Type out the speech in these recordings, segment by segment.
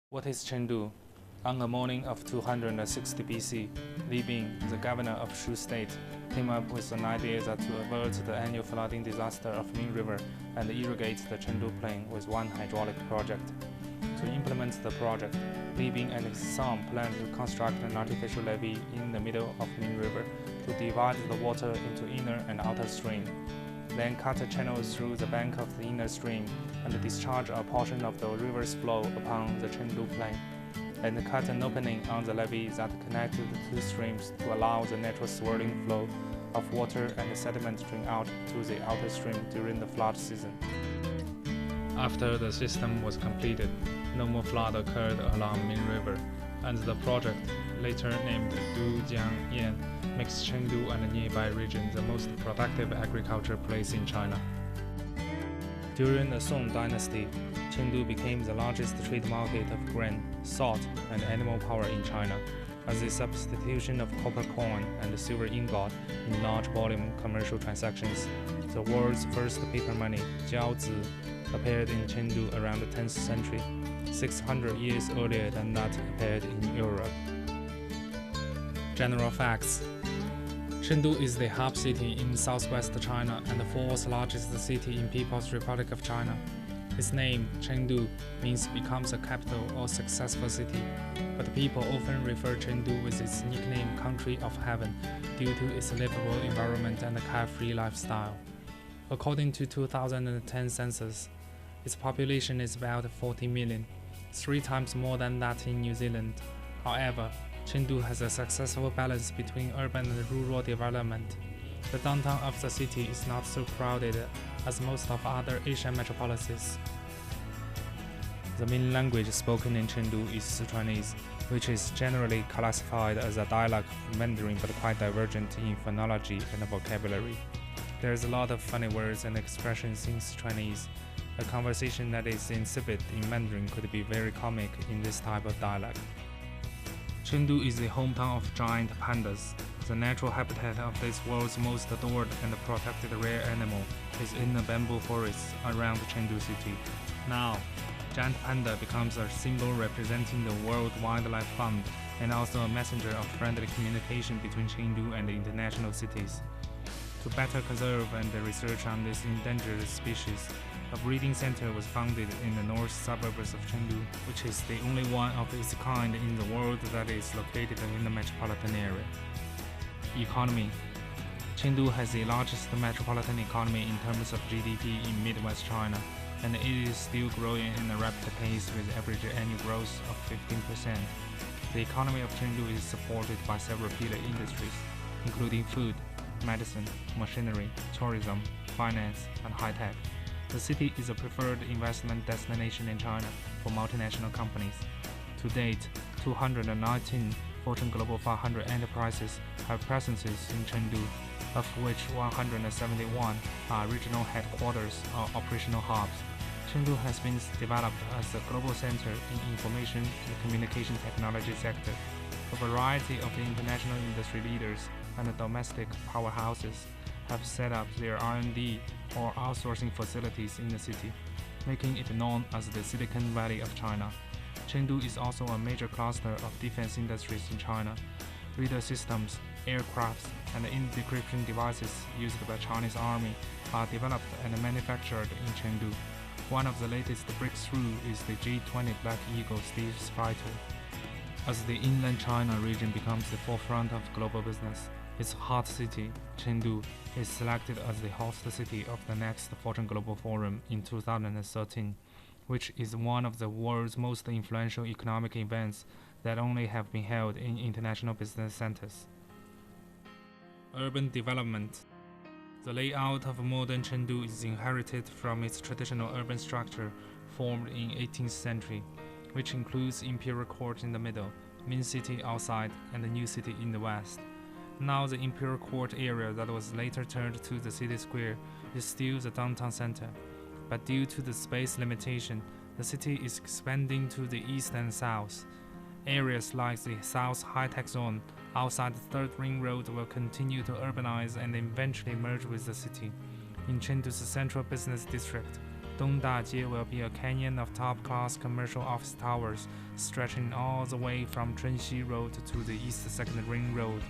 What is Chengdu? On the morning of 260 BC, Li Bing, the governor of Shu State, came up with an idea that to avert the annual flooding disaster of Ming River and irrigate the Chengdu plain with one hydraulic project. To implement the project, Li Bing and his son planned to construct an artificial levee in the middle of Ming River to divide the water into inner and outer stream. Then cut a channel through the bank of the inner stream and discharge a portion of the river's flow upon the Chengdu plain, and cut an opening on the levee that connected the two streams to allow the natural swirling flow of water and sediment drain out to the outer stream during the flood season. After the system was completed, no more flood occurred along Ming River, and the project, later named Dujiangyan, makes Chengdu and the nearby region the most productive agriculture place in China. During the Song dynasty, Chengdu became the largest trade market of grain, salt, and animal power in China, as the substitution of copper coin and silver ingot in large volume commercial transactions. The world's first paper money, jiaozi, appeared in Chengdu around the 10th century, 600 years earlier than that appeared in Europe. General facts. Chengdu is the hub city in southwest China and the fourth largest city in People's Republic of China. Its name, Chengdu, means becomes a capital or successful city, but people often refer Chengdu with its nickname Country of Heaven due to its livable environment and carefree lifestyle. According to 2010 census, its population is about 40 million, 3 times more than that in New Zealand. However, Chengdu has a successful balance between urban and rural development. The downtown of the city is not so crowded as most of other Asian metropolises. The main language spoken in Chengdu is Sichuanese, which is generally classified as a dialect of Mandarin but quite divergent in phonology and vocabulary. There's a lot of funny words and expressions in Sichuanese. A conversation that is insipid in Mandarin could be very comic in this type of dialect. Chengdu is the hometown of giant pandas. The natural habitat of this world's most adored and protected rare animal is in the bamboo forests around Chengdu city. Now, giant panda becomes a symbol representing the World Wildlife Fund and also a messenger of friendly communication between Chengdu and the international cities. To better conserve and research on this endangered species, a breeding center was founded in the north suburbs of Chengdu, which is the only one of its kind in the world that is located in the metropolitan area. Economy. Chengdu has the largest metropolitan economy in terms of GDP in Midwest China, and it is still growing in a rapid pace with average annual growth of 15%. The economy of Chengdu is supported by several pillar industries, including food, medicine, machinery, tourism, finance, and high-tech. The city is a preferred investment destination in China for multinational companies. To date, 219 Fortune Global 500 enterprises have presences in Chengdu, of which 171 are regional headquarters or operational hubs. Chengdu has been developed as a global center in information and communication technology sector. A variety of international industry leaders and domestic powerhouses have set up their R&D or outsourcing facilities in the city, making it known as the Silicon Valley of China. Chengdu is also a major cluster of defense industries in China. Radar systems, aircrafts, and encryption devices used by the Chinese Army are developed and manufactured in Chengdu. One of the latest breakthroughs is the J-20 Black Eagle stealth fighter. As the inland China region becomes the forefront of global business, its hot city, Chengdu, is selected as the host city of the next Fortune Global Forum in 2013, which is one of the world's most influential economic events that only have been held in international business centers. Urban development. The layout of modern Chengdu is inherited from its traditional urban structure formed in 18th century, which includes Imperial Court in the middle, main city outside, and the new city in the west. Now the Imperial Court area that was later turned to the city square is still the downtown center, but due to the space limitation, the city is expanding to the east and south. Areas like the South High-Tech Zone outside the Third Ring Road will continue to urbanize and eventually merge with the city. In Chengdu's central business district, Dongdajie will be a canyon of top-class commercial office towers, stretching all the way from Chunxi Road to the East Second Ring Road.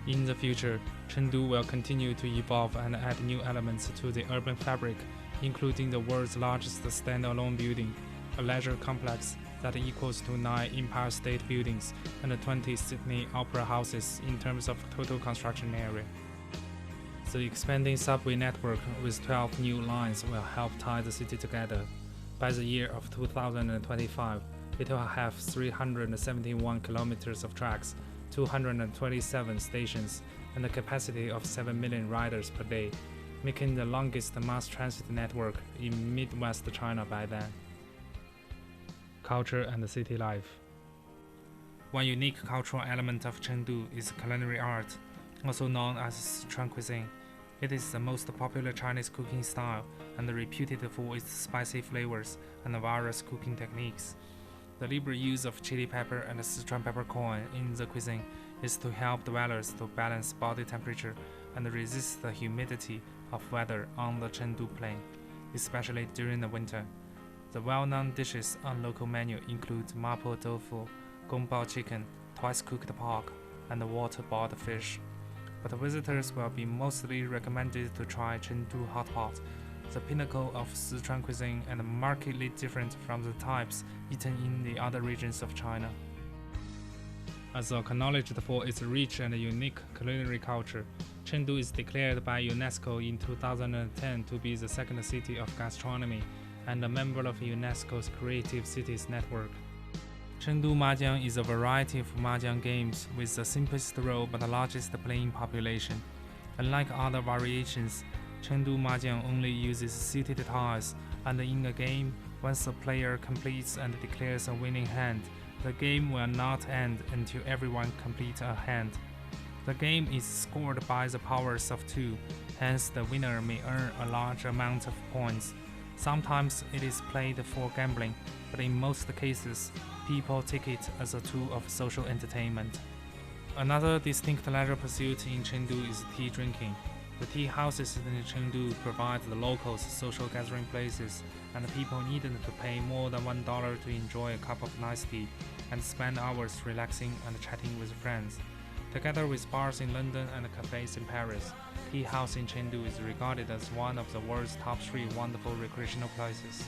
In the future, Chengdu will continue to evolve and add new elements to the urban fabric, including the world's largest standalone building, a leisure complex that equals to 9 Empire State Buildings and 20 Sydney Opera Houses in terms of total construction area. The expanding subway network with 12 new lines will help tie the city together. By the year of 2025, it will have 371 kilometers of tracks, 227 stations, and a capacity of 7 million riders per day, making the longest mass transit network in Midwest China by then. Culture and city life. One unique cultural element of Chengdu is culinary art, also known as Sichuan cuisine. It is the most popular Chinese cooking style and reputed for its spicy flavors and various cooking techniques. The liberal use of chili pepper and Sichuan peppercorn in the cuisine is to help dwellers to balance body temperature and resist the humidity of weather on the Chengdu plain, especially during the winter. The well-known dishes on local menu include mapo tofu, Kung Pao chicken, twice-cooked pork, and water-boiled fish. But visitors will be mostly recommended to try Chengdu hot pot, the pinnacle of Sichuan cuisine and markedly different from the types eaten in the other regions of China. As acknowledged for its rich and unique culinary culture, Chengdu is declared by UNESCO in 2010 to be the second city of gastronomy and a member of UNESCO's Creative Cities Network. Chengdu Mahjong is a variety of mahjong games with the simplest role but the largest playing population. Unlike other variations, Chengdu Mahjong only uses seated tiles, and in a game, once a player completes and declares a winning hand, the game will not end until everyone completes a hand. The game is scored by the powers of 2, hence the winner may earn a large amount of points. Sometimes it is played for gambling, but in most cases, people take it as a tool of social entertainment. Another distinct leisure pursuit in Chengdu is tea drinking. The tea houses in Chengdu provide the locals social gathering places, and people needn't to pay more than $1 to enjoy a cup of nice tea and spend hours relaxing and chatting with friends. Together with bars in London and cafes in Paris, Tea House in Chengdu is regarded as one of the world's top 3 wonderful recreational places.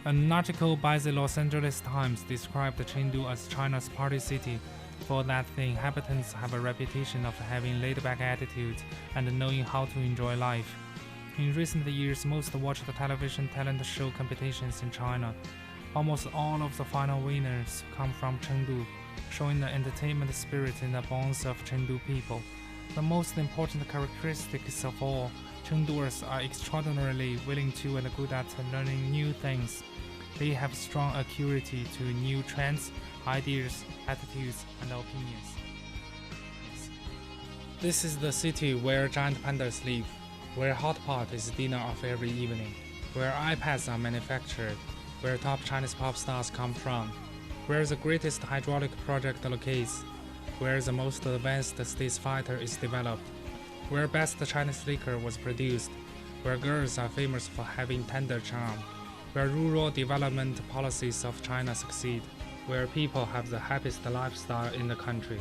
An article by the Los Angeles Times described Chengdu as China's party city, for that the inhabitants have a reputation of having laid-back attitudes and knowing how to enjoy life. In recent years, most watched television talent show competitions in China. Almost all of the final winners come from Chengdu, showing the entertainment spirit in the bones of Chengdu people. The most important characteristics of all, Chengduers are extraordinarily willing to and good at learning new things. They have strong acuity to new trends, ideas, attitudes, and opinions. This is the city where giant pandas live, where hot pot is dinner of every evening, where iPads are manufactured, where top Chinese pop stars come from, where the greatest hydraulic project locates, where the most advanced space fighter is developed, where best Chinese liquor was produced, where girls are famous for having tender charm, where rural development policies of China succeed, where people have the happiest lifestyle in the country.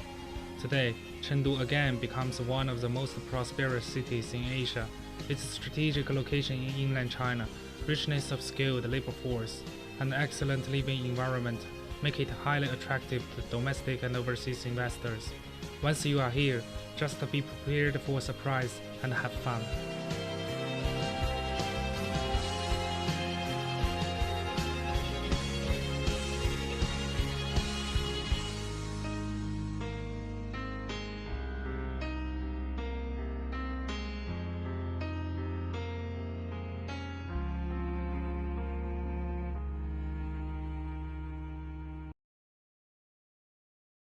Today, Chengdu again becomes one of the most prosperous cities in Asia. Its strategic location in inland China, richness of skilled labor force, and excellent living environment make it highly attractive to domestic and overseas investors. Once you are here, just be prepared for a surprise and have fun.